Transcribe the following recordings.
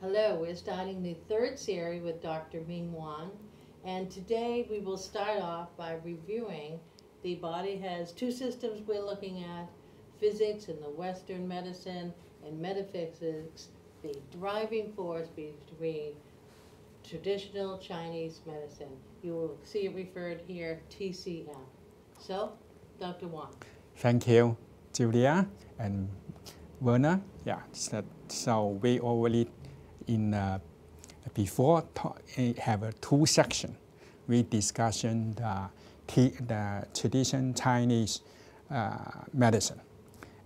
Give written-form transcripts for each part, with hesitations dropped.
Hello, we're starting the third series with Dr. Ming Wang, and today we will start off by reviewing the body has two systems we're looking at, physics in the Western medicine and metaphysics, the driving force between traditional Chinese medicine. You will see it referred here, TCM. So, Dr. Wang. Thank you, Julia and Werner. Yeah, so we already before have two sections. We discussion the traditional Chinese medicine,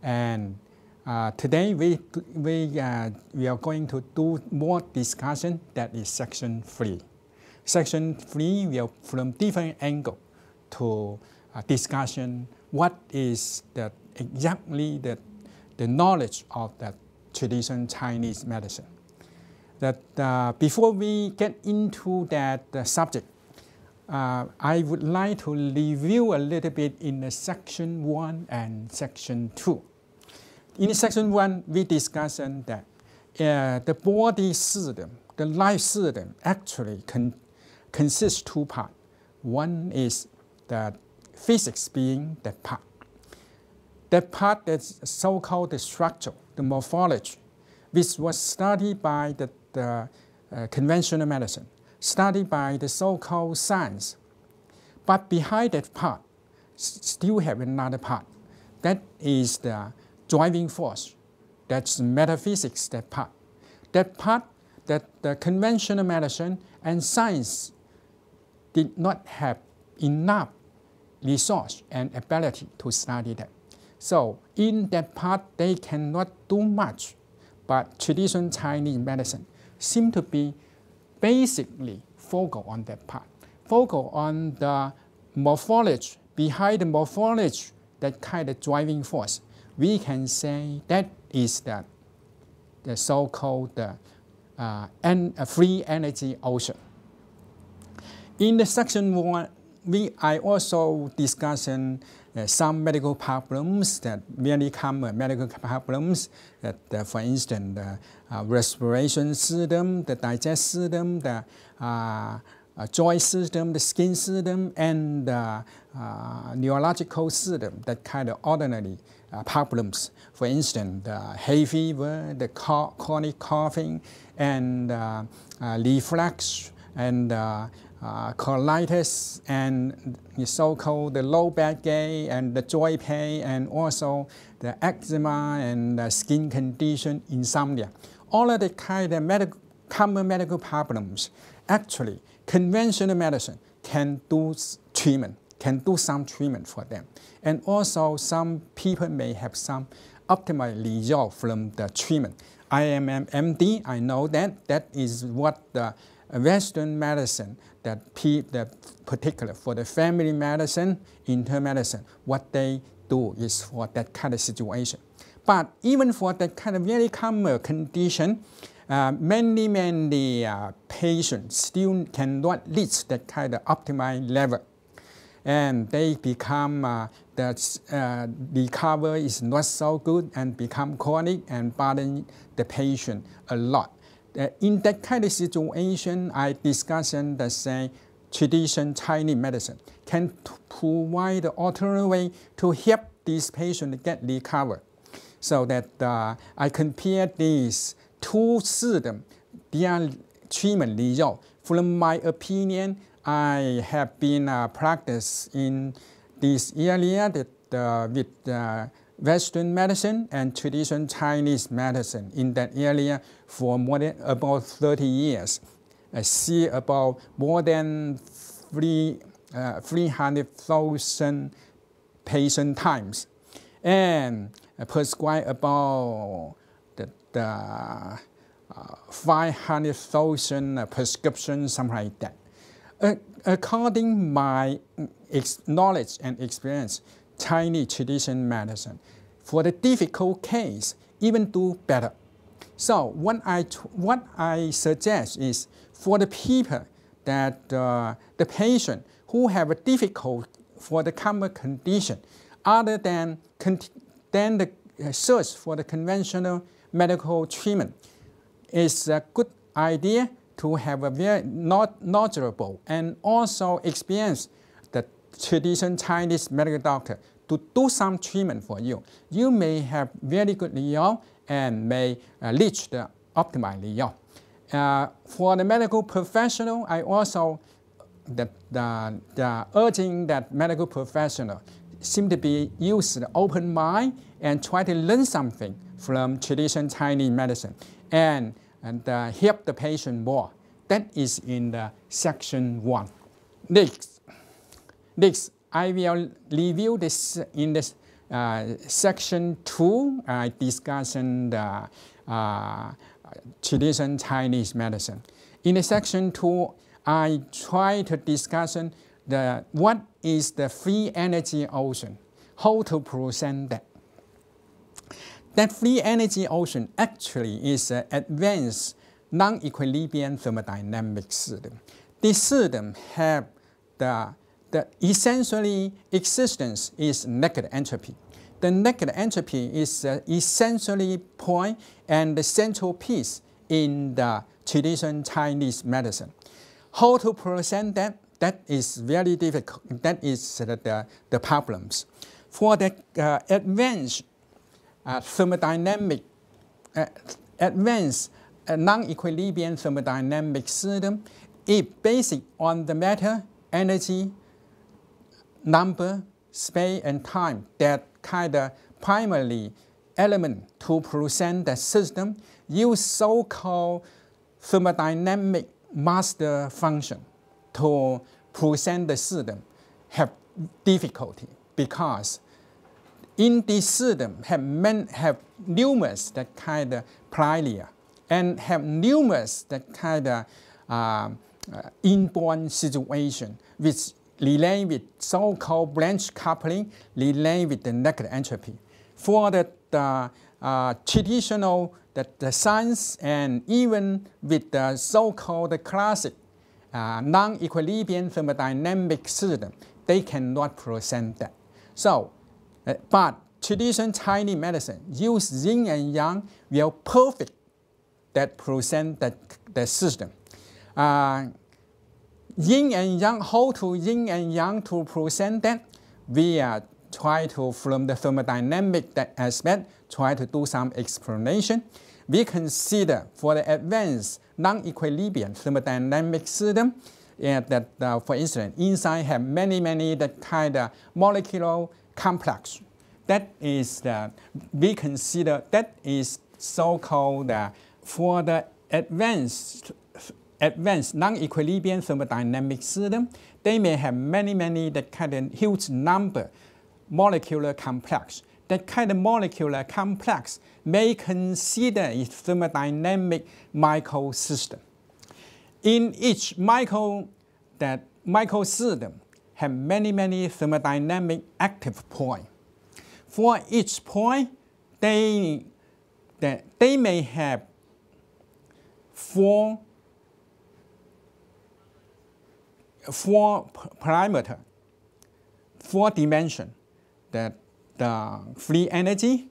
and today we are going to do more discussion. That is section 3. Section 3 will from different angle to discussion what is exactly the knowledge of the traditional Chinese medicine. That before we get into that subject, I would like to review a little bit in the section 1 and section 2. In section 1, we discussed that the body system, the life system, actually consists two parts. One is the physics being that part. That part that's so-called the structure, the morphology, which was studied by the conventional medicine, studied by the so-called science. But behind that part, still have another part. That is the driving force. That's metaphysics, that part. That part that the conventional medicine and science did not have enough resource and ability to study that. So in that part, they cannot do much, but traditional Chinese medicine seem to be basically focused on that part, focused on the morphology. Behind the morphology, that kind of driving force, we can say that is the so-called free energy ocean. In the section 1, I also discussed some medical problems that really common medical problems that, for instance, the respiration system, the digestive system, the joint system, the skin system, and the neurological system, that kind of ordinary problems. For instance, the hay fever, the chronic coughing, and reflux, and colitis, and the so-called the low back pain, and the joint pain, and also the eczema and the skin condition, insomnia. All of the kind of common medical problems, actually, conventional medicine can do treatment, can do some treatment for them. And also, some people may have some optimal result from the treatment. I am an MD, I know that is what the Western medicine, that particular for the family medicine, internal medicine, what they do is for that kind of situation. But even for that kind of very common condition, many patients still cannot reach that kind of optimal level. And they become, recovery is not so good and become chronic and burden the patient a lot. In that kind of situation, I discussed the same traditional Chinese medicine can provide the alternate way to help these patients get recovered. So that I compare these two systems, their treatment result. From my opinion, I have been practiced in this area with Western medicine and traditional Chinese medicine in that area for more than about 30 years. I see about more than 300,000 patient times, and prescribe about 500,000 prescriptions, something like that. According my knowledge and experience, Chinese traditional medicine, for the difficult case, even do better. So what I suggest is for the people that the patient who have a difficult for the common condition, other than the search for the conventional medical treatment, it's a good idea to have a very knowledgeable and also experienced the traditional Chinese medical doctor to do some treatment for you. You may have very good result and may reach the optimal result. For the medical professional, I also urging that medical professional seem to be use the open mind and try to learn something from traditional Chinese medicine and help the patient more. That is in the section 1. Next, I will review this in this section 2, discussion the traditional Chinese medicine. In the section 2, I try to discuss what is the free energy ocean, how to present that. That free energy ocean actually is an advanced non-equilibrium thermodynamic system. This system have the essentially existence is negative entropy. The negative entropy is essentially point and the central piece in the traditional Chinese medicine. How to present that? That is very difficult. That is the problems. For the advanced thermodynamic, advanced non-equilibrium thermodynamic system is based on the matter, energy, number, space, and time that kind of primary element to present the system. Use so-called thermodynamic master function to present the system have difficulty because in this system have numerous that kind of prior and have numerous that kind of inborn situation which relate with so-called branch coupling, relate with the negative entropy. For the traditional the science and even with the so-called classic non-equilibrium thermodynamic system, they cannot present that. So, but traditional Chinese medicine use yin and yang will perfect that present the system. Yin and yang, how to yin and yang to present that? We try to, from the thermodynamic aspect, try to do some explanation. We consider for the advanced non-equilibrium thermodynamic system, that for instance, inside have many that kind of molecular complex. That is we consider that is so-called for the advanced non-equilibrium thermodynamic system. They may have many that kind of huge number molecular complex. That kind of molecular complex may consider a thermodynamic microsystem. In each microsystem have many thermodynamic active points. For each point, they may have four parameters, 4 dimensions, that the free energy,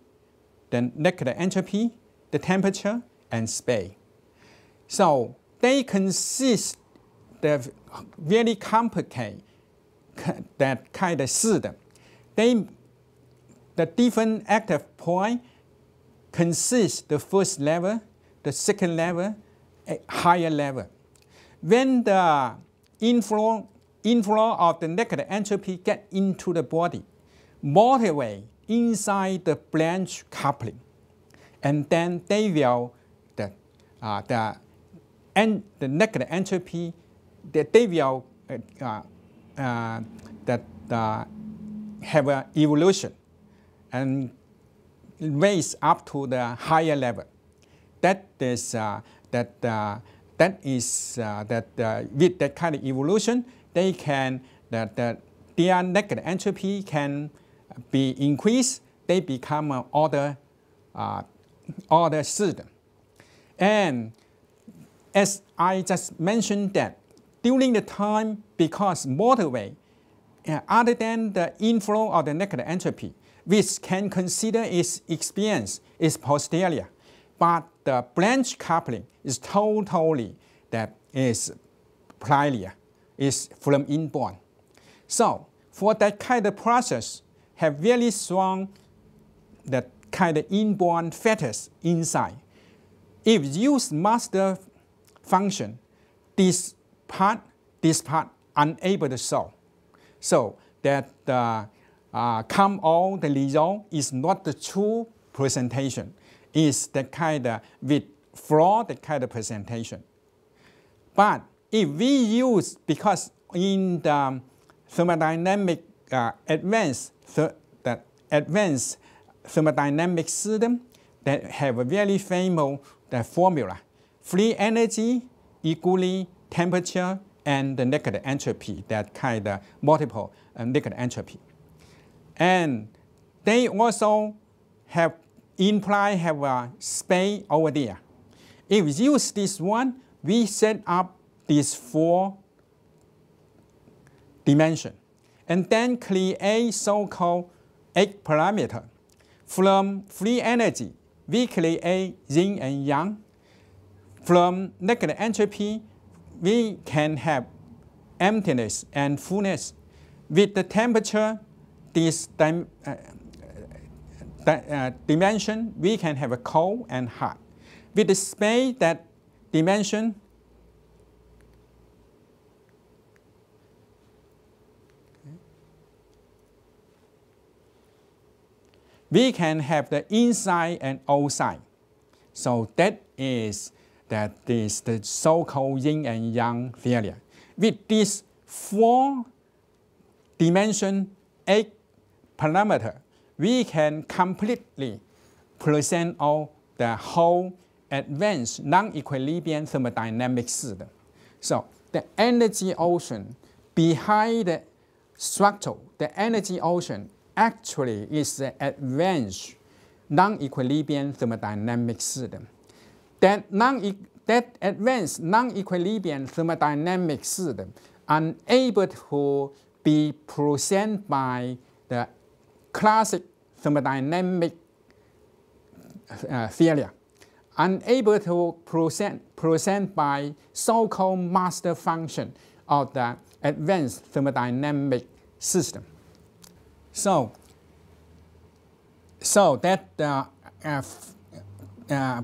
the negative entropy, the temperature, and space. So they consist of very complicated that kind of system. The different active point consist the first level, the second level, a higher level. When the inflow of the negative entropy get into the body, motivate inside the branch coupling, and then they will the negative entropy that they will have an evolution and raise up to the higher level. That is with that kind of evolution, they can their negative entropy can be increased. They become an order system. And as I just mentioned that during the time, because motorway, other than the inflow of the negative entropy, which can consider its experience is posterior, but the branch coupling is totally that is prior, is from inborn. So for that kind of process, have really strong that kind of inborn fetus inside. If use master function, this part unable to solve. So that come all the result is not the true presentation, is the kind of with flawed kind of presentation. But if we use, because in the thermodynamic advanced thermodynamic system that have a very famous formula, free energy equally temperature and the negative entropy, that kind of multiple negative entropy. And they also have a space over there. If we use this one, we set up these 4 dimensions and then create so-called 8 parameters. From free energy, we create yin and yang. From negative entropy, we can have emptiness and fullness. With the temperature, this dimension, we can have a cold and hot. With the space, that dimension, we can have the inside and outside. So that is the so-called yin and yang theory. With this 4-dimension 8 parameter, we can completely present all the whole advanced non-equilibrium thermodynamic system. So the energy ocean behind the structure, the energy ocean actually is the advanced non-equilibrium thermodynamic system. That advanced non-equilibrium thermodynamic system unable to be presented by the classic thermodynamic theory, unable to present by so-called master function of the advanced thermodynamic system. So that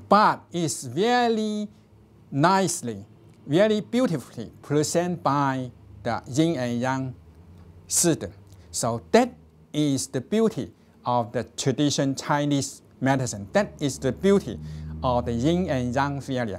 part is very nicely, very beautifully presented by the yin and yang system. So that is the beauty of the traditional Chinese medicine. That is the beauty of the yin and yang theory.